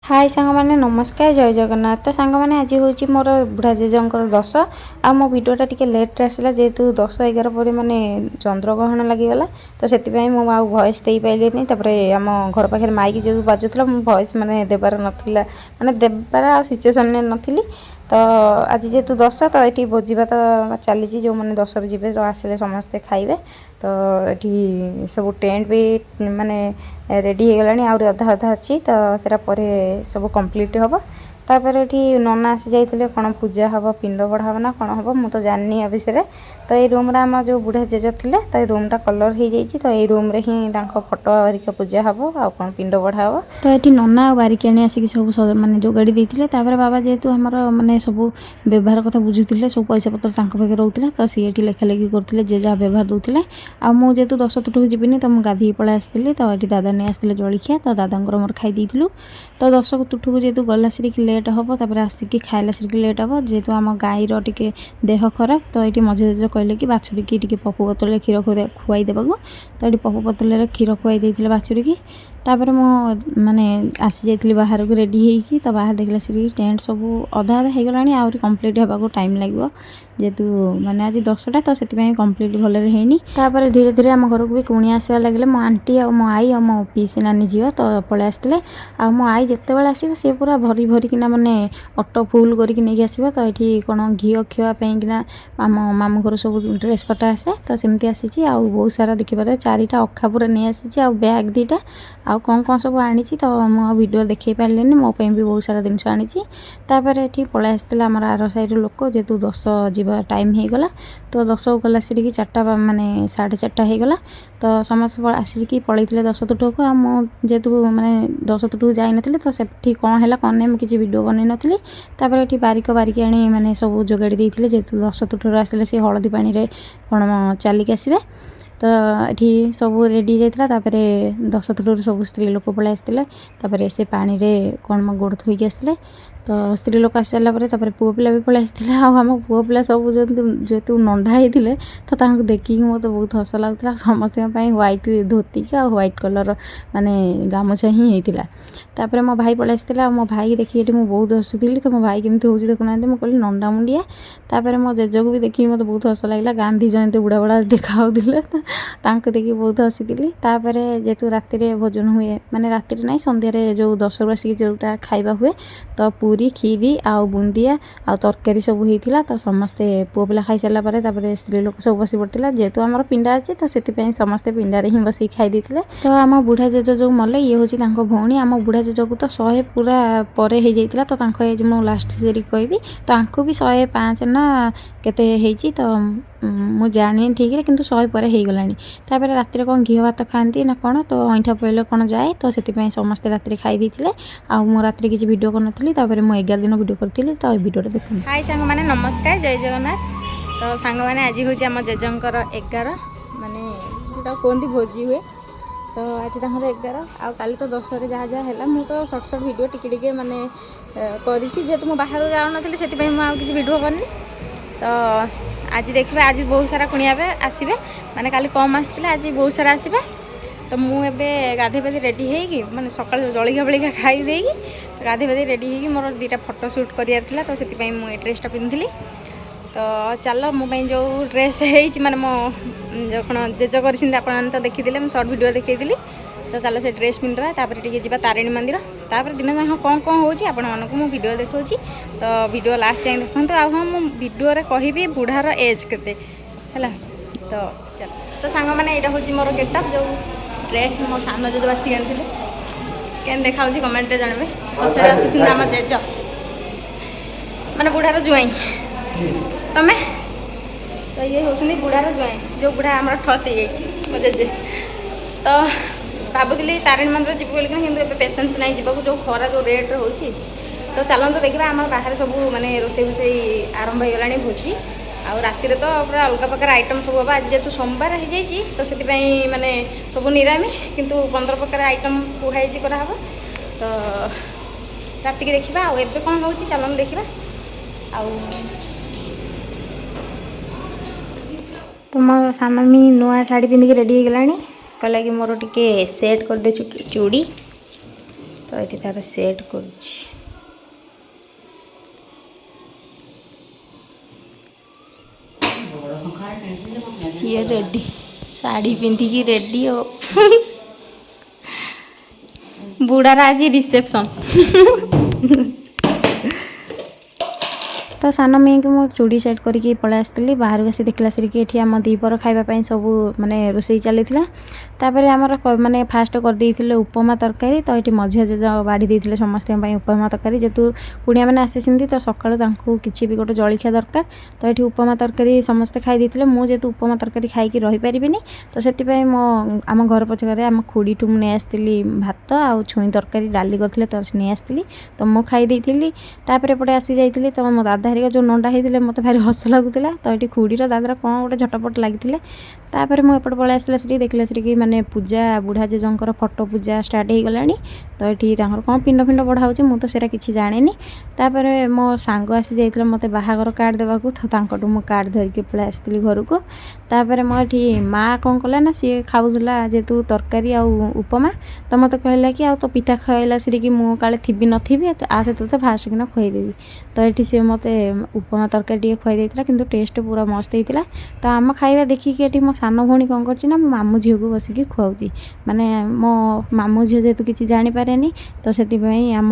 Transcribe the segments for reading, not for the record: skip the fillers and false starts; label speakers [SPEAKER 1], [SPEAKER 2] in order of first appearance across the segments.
[SPEAKER 1] हाय सांग मैंने नमस्कार जय जगन्नाथ। तो सांग मैंने आज हूँ मोर बुढ़ा जेजंकर दश आ मो भिडटा टिके लेट्रे आसला जेहेतु 10-11 पर माने चंद्रग्रहण लगिगला तो से वॉइस दे पारे तापर आम घर पाखे माइक जो बाजुला वॉइस माने देवार नाला माने देवार सिचुएसन नी तो आज जेहेतु दश तो ये भोजीभात चली जो मैंने दश जी आसिले समस्ते खाइबे तो ये सब टेंट भी माने रेडी हो गलानी आउरी अधा अधा अच्छी तो सेटा परे सब कंप्लीट हम तापर ये नना आसी जाइए कौन पूजा हम पिंड बढ़ा हम ना कौन हम मुझे तो जानी आ विषय तो ये रूम रे आम जो बुढ़ा जेज थे तो ये रूम टा कलर हो जाइए तो ये रूम रे ही फोटो हरिका पूजा हम आ कौन पिंड बढ़ा हम तो ये नना बारिकाणी आसिक सब माने जोगाड़ी देते बाबा जेहेतु आमर माने सब व्यवहार कथा बुझुते सब पैसा पत्र पाखे रोला तो सी ये लेखा लेखि करते जे जहाँ व्यवहार दूसरे आ मुझे जेहेतु 10 तुठू जीविनी तो मुझे गाधी पलि आसती तो ये दादा नहीं आसते जलखिया तो दादा मोर खाई देलु तो 10 तुठू जेहेतु गला सिरिक लेट हम तापर आसिक खाइला सिरिक लेट हम जेहेतु आम गाईर टे देह खराब तो ये मझे जेज कहले कि बाछुरी की पपु बोतल क्षीर खुआई देवाक तो ये पपु बोतल क्षीर खुआई देते बाछुरी की तापर मो माने आसी जाइली बाहर को रेडी होगी तो बाहर देखला सी टेंट सब अधा अधा हो गलानी आहरी कंप्लीट होगा टाइम लगे जेहेतु माने आज 10टा तो से कंप्लीट भलरे होनी तापर धीरे धीरे आम घर को भी कुणी आसवा लगे मो आंटी आ मो आई आ मो पीसी नानी झील तो पलि आसते आ मो आई जिते आसो सी पूरा भरी भरिकिना माने ऑटो फुल करके नहीं आसो तो ये कौन घी खावाईकिना आम मामू घर सब ड्रेस पटा आसे तो सेमती आसी आ बहुत सारा देखिए 4टा अखा पूरा नहीं आसी आ बैग 2टा आ कौन कौन सब आनी तो मुझे वीडियो देखे पारे मो भी बहुत सारा जिनस आनी तापर ये पलि आसला आम आर साइड लोक जेहेतु 10 जीवा टाइम हो गला तो 10 को गला सी 4टा माने 4:30 हो गला तो समस्त आसिक पलि 10 तुठू को जेहेतु माने 10 तुठू जाइन तो से कौन है कौन नहीं किसी वीडियो बनई नी तापर ये बारिक आनी माने सब जोगाड़ी देते जेहेतु 10 तुठू आसिले सी हलदी पानी रे कौन चलिक आसबे तो ये सब रेडी जाता तापर 10 तुठू सब स्त्री लोक पलि आसते से पानी रे कौन मो गोड़ थोक आसले तो स्त्री लोक आस सारापर पुओ पिला भी पलि आसते आम पुओ पिला सब जेहेतु नंढा होते तो देखिए मत बहुत हस लगुला समस्त व्हाइट धोती की व्हाइट कलर माने गामुछा ही होता तापर मो भाई पलि आसला मो भाई देखिए ये बहुत हसुली तो मो भाई केमती हो देखुना मुझे कहली नंडा मुंडिया तापर मो जेज को भी देखिए मत बहुत हस लगे गांधी जयंती बुढ़ा बुढ़ा देखा देखिए बहुत हसी तापर जेहेतु राति भोजन हुए माने राति ना संध्यारे जो 10 रू आसिक जोटा खाइबा हुए तो पूरी खीरी आउ बुंदिया आ तरकारी सब होता तो समस्ते पुओ पिला खाई सारापर स्त्री लोक सब बसी पड़ता जेहेतु आम पिंडा अच्छे तो से समस्ते पिंडारे ही बस खाई देते तो आम बुढ़ा जेज जो मले ये हूँ भौणी आम बुढ़ा जेज को तो 100 पूरा परे हो जाता तो एज मु लास्ट सेरी कहबी तो आंको भी 105 ना केते तो मु जानी ठीक है किंतु 100 पर हो गलानी तापर राति कौन घी भात खाती ना कौन तो अईठा पड़े कौन जाए तो से समस्ते राति खाई देते आ मु राति किसी वीडियो करनी तापर मु 11 दिन वीडियो करी तो ये वीडियो देखते हाय सांग मैंने नमस्कार जय जगन्नाथ। तो सांग मैंने आज हूँ आम जेजंकर 11 माने जोटा कहती भोजी हुए तो आज 11 आ काली तो 10 जहाँ जहाँ है मु तो सर्ट वीडियो टिके माने करेहतु मुझे बाहर जाऊन से किसी वीडियो करनी तो आज देखिए आज बहुत सारा कुणिया आसबे माने काली कम आसते आज बहुत सारा आसबे तो मुझे गाधे पाधे रेडी होगी माने सकाल जलिया बलिया खाई देगी तो गाधे पाधे रेडी होगी मोर 2टा फोटो शूट करार तो से मुझे ड्रेसटा पिंधि तो चल मोबाइल जो ड्रेस है माने मो जो कौन जेज कर तो देखी मुझे सर्ट वीडियो देखी तो चलो से ड्रेस पिंधवा तापर टिके जीवा तारिणी मंदिर तापर दिन जाक कौन कौन हो आपको वीडियो देखा तो वीडियो लास्ट जाए देखते आ हाँ मु वीडियो कहि बुढ़ार एज केते है तो चल तो सांग मैंने यहाँ हूँ मोर गेटअप जो ड्रेस मो सान जेज बाछी आनी केन देखा कमेंट जानवे पचारे आम जेज माने बुढ़ार जुआई तमें तो ये होती बुढ़ार जुआई जो बुढ़ा आम ठस हो जेजे तो भावुली तारिणी मंदिर जी बोलिए पेसेंस नहीं जीवा जो खरा जो रेट हो तो चलते देखा आम बाहर सब माने रोसे भोसे आरंभ हो गला भोजी आउ राति तो पूरा अलग प्रकार आइटम सब हम आज जेहेतु सोमवार हो जाए तो से माने सब निरामी किंतु 15 प्रकार आइटम कुहाई कराब तो राति देखा आबे कौन हो चलते देखा तो मो सामी नुआ शाढ़ी पिंधिक रेडी हो गला कहला कि मोर टिके सेट कर दे चूड़ी तो ये तार सेट कर सी रेडी साड़ी पिंधिकी रेडी हो बुढ़ार आज रिसेप्शन तो सान मेई की मुझे चूड़ी सेट करके पलि आसती बाहर आसी देखला कि आम दीपर खावाई सब माने रोसई चली तापर आमर माने फास्ट करदे उपमा तरकारी तो ये मझे जेज बाड़ी देते समस्त उपमा तरकारी जेतु कुड़िया मैंने आसी तो सका किसी भी गोटे जलखिया दरकार तो ये उपमा तरकारी समस्ते खाई देते मुझे उपमा तरकारी खाई रही पारि तो से मो आम घर पछक आम खुड़ी ठू नहीं आसती भात आ छुई तरकारी डाली करते तो नहीं आसती तो मुझे खाई तापर एपटे आसी जाइली तो मो दादा हरिका जो नंडा होते मत भारी हस लगुला तो ये खुड़ीर दादार कौन गोटे झटपट लगी तापर मुझे पलि आसला सी देखला कि माने पूजा बुढ़ा जेजर फटो पूजा स्टार्ट हो गला तो ये कौन पिंड फिंड बढ़ा मुझे तो किसी जाने तापर मो सांग आसी जाइए मत बाहागर कार्ड देवाक तो मो कार्ड धरिकी पलि आसती घर को तापर मोटी माँ कौन कला ना सी खाऊला जेहेतु तरकारी उपमा तो मत कहला कि तो पिठा खाइला सी कि मुझे काले थी नी आसे तो फास्ट किना खुईदेवी तो ये सी मत उपमा तरकारी खुई देता कि टेस्ट पूरा मस्त होता तो आम खाଇବା देखिए मो सान भौणी कौन कर मामू झील को बसिकी खुआऊँगी माने मो मामू झील जेहेतु किसी जानीपे तो से आम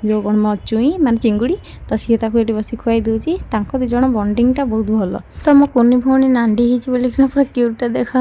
[SPEAKER 1] जो कौन मो चुई माने चिंगुड़ी तो सी ये बस खुआई दूसरी दिज बंडिंगटा बहुत भल तो मो कुनी भौणी नांडी बोल पूरा क्यूटा देखा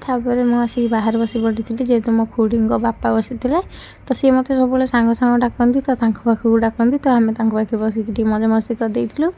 [SPEAKER 1] तापर मुझे बाहर बस पड़ी जेहेतु मो खुड़ी बापा बसी तो सी मत सब सांग सांग डाकती तो पाखक डाकती तो आम पाखे बसिक मजा मस्ती करदेलु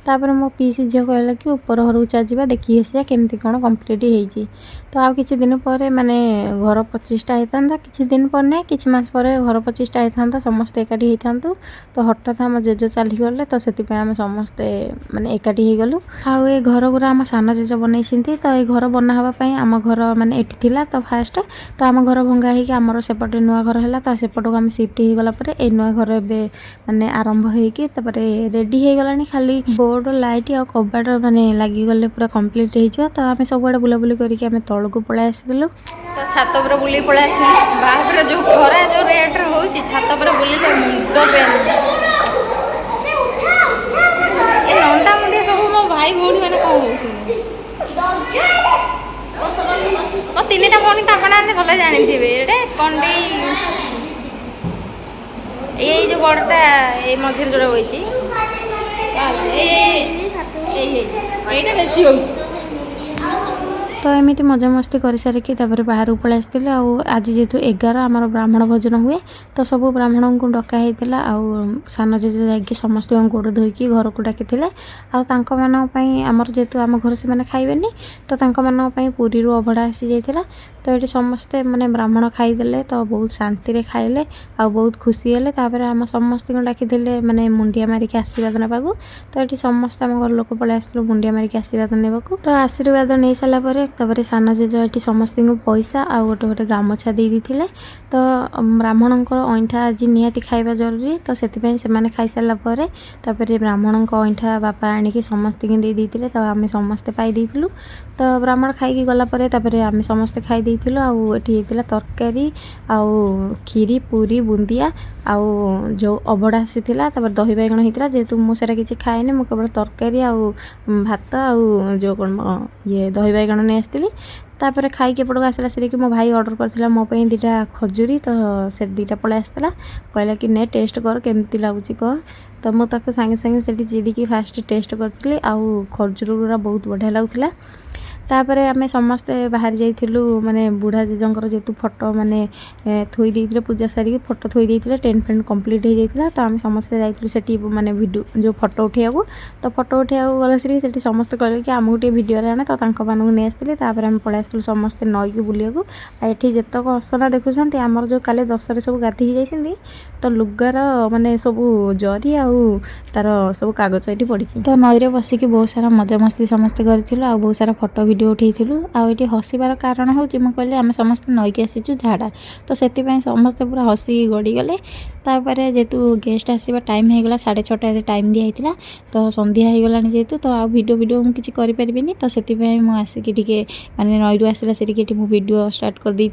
[SPEAKER 1] तापर मो पीसी झील कहला कि ऊपर घर को चलजा देखी आसा केमती कौन कम्प्लीट होती तो आ किसी दिन पर माने घर 25टा होता किसी दिन पर ना किसी मास पर घर 25टा होता समस्ते एकाठी होता तो हठात आम जेज चलीगले तो से आम समस्ते माने एकाठी हो गलु आउ ये घर गुरा आम सान जेज बनई तो ये घर बना हाँपाई आम घर माने एटी थिला तो फास्ट तो आम घर भंगा होगी आमर सेपटे नुआ घर है तो सेपट को आम सिफ्ट हो गला ए नुआ घर ए माने आरंभ होकर रेडी हो गला खाली बोर्ड लाइट आ कबाट माने लगिगले पूरा कम्प्लीट हो तो आम सब आड़े बुलाबुली करके आम तौक पलि आसलु तो छात पर बुले पलि आस बाहर जो खरा जो रेट हो छात पर बुले मुंड पेन नंटा मुंडिया सब मो भाई भौणी मैंने कौन हो मो तीन टा भौणी तो आप भले जानी थे कंडे ये जो बड़टा ये मझे जोड़ा बही ये बेसी हो तो एमती मजामस्ती कर सारिकी बाहर पलि आसती आज जेहेतु 11 आमर ब्राह्मण भोजन हुए तो सब ब्राह्मण को डकाई सान जेजे जाकि समस्त गोड़ धोईकी घर को डाकी आमर जेहेतु आम घर से खाइबेनि तो पुरी अभड़ा आसी जाइए तो ये समस्ते माने ब्राह्मण खाईदे तो बहुत शांति खाइले आ बहुत खुशी हेले आम समस्त डाकी माने मुंडिया मारिक आशीर्वाद नाकू तो ये समस्त आम घर लोक पलि आसलु मुंडिया मारिक आशीर्वाद नाकू तो आशीर्वाद नहीं सारापर सान जेज ये समस्त पैसा आ गोटे गोटे गामछा दे देते तो ब्राह्मण अईठा आज निहाती खाइबा जरूरी तो से खाई सारापर ब्राह्मण अईठा बापा आणिकी समस्त दे देते तो आम समस्ते पाई तो ब्राह्मण खाई गलापर आम समस्ते खाई आठी तरकारी आउ खीरी पूरी बुंदिया आउ जो अभड़ा आसी दही बैगण होता जेहेतु मुझे किसी खाएनि मुझे केवल तरकारी आउ भात आउ जो कौन ये दही बैगण नहीं आसती तापर खाई एपटक आसला से मो भाई ऑर्डर करथिला मो पे 2टा खजूरी तो से 2टा पलि आसला कहला कि ने टेस्ट कर केमती लगुच कह तो मुझे सांगे सांगे से चिड़िकी फास्ट टेस्ट करी आउ खजूर गुरा बहुत बढ़िया लगुला तापर आम समस्ते बाहर जाइलु माने बुढ़ा जेजर जेहेतु फोटो माने थोई देते पूजा सारिकी फोटो थोई देते टेंट फेंट कम्प्लीट हो जाता तो आम समस्ते जाइलु माने वीडियो जो फोटो उठा तो फोटो उठा गला से समस्ते कहले कि आमको टे वीडियो आने तो नहीं आसती आम पलि आसलु समस्ते नई की बुलाक ये जितक असना देखुं आमर जो काले 10 सब गाधी जाती तो लुगार माने सब जरी आर सब कागज ये पड़ी तो नई बसिकी बहुत सारा मजा मस्ती समस्ते करूँ बहुत सारा फोटो वीडियो उठेलु आउे हसबार कारण हूँ कहली आम समस्त नईकी आसीचु झाड़ा तो से समस्ते पूरा हसी गड़ीगले तापर जेहेतु गेस्ट आसवा टाइम होगा 6:30 टाइम दिखाई तो संध्या होगला जेहेतु तो आ वीडियो वीडियो मुझे करें तो से आसिकी माने नईरू आसला से वीडियो स्टार्ट कर दी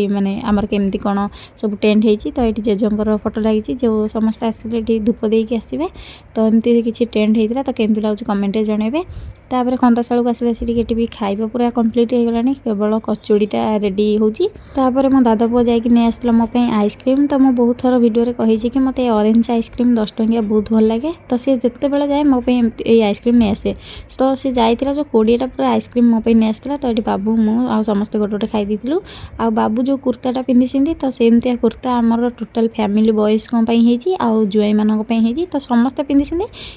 [SPEAKER 1] माने आमर केमती कौन सब टेंट होती तो ये जेजर फोटो लगी जो समस्त आसिले धूप देकी आसवे तो एमती किसी टेंट होता तो केमती लगे कमेंट जनइबे। तापर खंदशाल को आसिले से भी खाइबा पूरा कंप्लीट हो गलानी केवल कचौड़ीटा रेडी होपर मो दादा पुआ जाकि नहीं आसला मो आइसक्रीम तो मुझे बहुत थर वीडियो कही कि मत ऑरेंज आइसक्रीम 10 टंकिया बहुत भल लगे तो सी जिते बड़े जाए मो आइसक्रीम नहीं आसे तो सी जाइला जो 20टा पूरा आइसक्रीम मो नहीं आसला तो ये बाबू मु समस्ते गोटे गोटे खाई आ बाबू जो कुर्ताटा पिंधि तो सेमतिया कुर्ता आमर टोटाल फैमिली बॉयज आउ जुआई मानी तो समस्ते पिंधि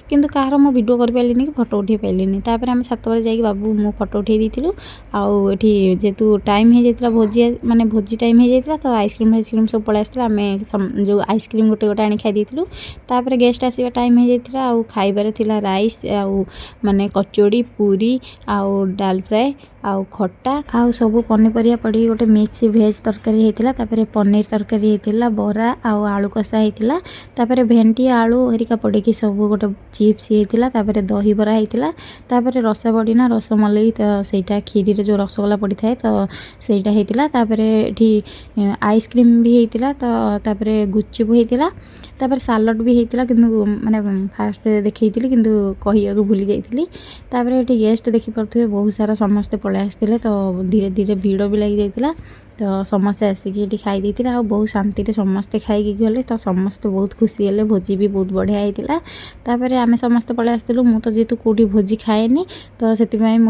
[SPEAKER 1] किंतु कहार मो वीडियो कर पारे कि फोटो उठे पारे आम छत पर जाकि बाबू मो फोटो उठे देलु आठी जेहेतु टाइम हो जाता भोजी माने भोजी टाइम हो जाता तो आइसक्रीम सब पलि आसला आम जो आइसक्रीम गोटे गोटे आनी खाई देलु तापर गेस्ट आसवा टाइम हो जाता आउ खाइबार थिला राइस आउ माने कचौड़ी पूरी आउ डाल फ्राए आउ खट्टा आउ सब पनीपरिया पड़ी गोटे मिक्स भेज तरकारी होता तापर पनीर तरकारी होता बरा आउ आलू कषा होता तापर भेंडी आलू हरिका पड़ी सब गोटे चिप्स होता तापर दही बरा होता तापर रस पड़ी ना रसमलई तो सहीटा खीरी जो रसगोला पड़ी थाए तो सहीटा होता तापर ये आइसक्रीम भी होता तो तापर गुपचुप होता तापर सालड भी होता कि माने फास्ट देखी किंतु कहिया भूली जाइली तापर ये गेस्ट देखिपे बहुत सारा समस्ते पलि आसते तो धीरे धीरे भिड़ भी लगी जाता तो समस्ते आसिकी ये खाई बहुत शांति समस्ते खाई गले तो समस्ते बहुत खुशी हेले भोजी भी बहुत बढ़िया होता तापर आम समस्ते पलि आसलु मु तो जेहेतु कौटी भोजी खाएनी तो से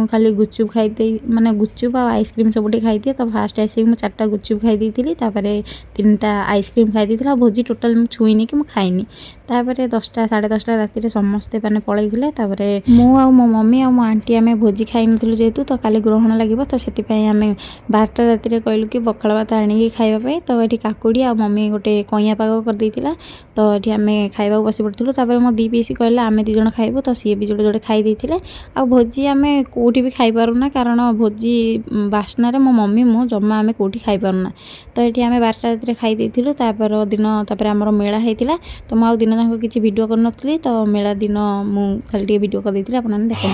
[SPEAKER 1] खाली गुपचुप खाई माने गुपचुप आ आइसक्रीम सब खाई दिए तो फास्ट आसिक मुझे 4टा गुपचुप खाई देती तापर 3टा आइसक्रीम खाई देती भोजी टोटाल छुईनी कि खाइनी तापर 10टा 10:30 राति समस्ते मैंने पलैले तापर मु आ मो मम्मी आ मो आंटी आम भोजी खाई नु जेहेतु तो काली ग्रहण लगे तो से आम 12टा राति कहलु कि पखाल भात आनिकी खाइबा तो ये काकुड़ी आ मम्मी गोटे कइया पाग कर देइतिला तो ये आम खाइबा बसी पड़ू तापर मो दी पीसी कहले आम 2 जण खाइबू तो सी भी जोड़े जोड़े खाई देइतिले आ भोजी आम कौटी भी खाई पारुना कारण भोजी बास्नार मो मम्मी मु जमा आम कौटी खाई पारुना तो ये आम 12टा राति खाई देइतिलु तापर दिन तापर आमर मेला होता तो मुझे दिन जाक किसी वीडियो कर तो मेला दिन मुझे खाली वीडियो कर देती आपने देखो।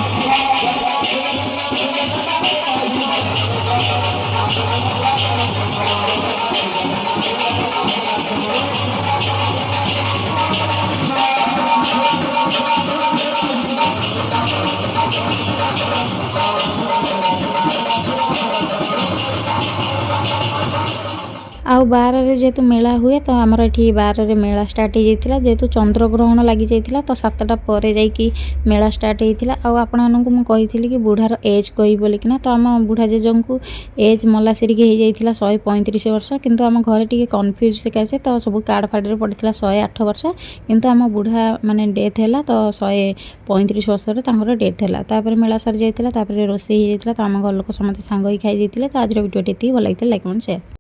[SPEAKER 1] आउ 12 जेहेतु मेला हुए तो आमर ये 12 मेला स्टार्ट हो जाता जेहेतु चंद्रग्रहण लगी जाता तो 7टा पर जाकि मेला स्टार्ट होता आपको कि बुढ़ार एज कही बोलिकिना तो आम बुढ़ा जेज को एज मला सेरिक हो 135 वर्ष किंतु आम घर टे कन्फ्यूज सकाशे तो सब कार्ड फाड़ पड़ा 108 वर्ष किंतु आम बुढ़ा माने डेथ है तो 135 वर्ष डेथ है मेला सरी जाता रोसे हो जाता तो आम घर लोक समस्त सांग खाई तो आज वीडियो टी भल लगे लाइक कमेंट शेयर।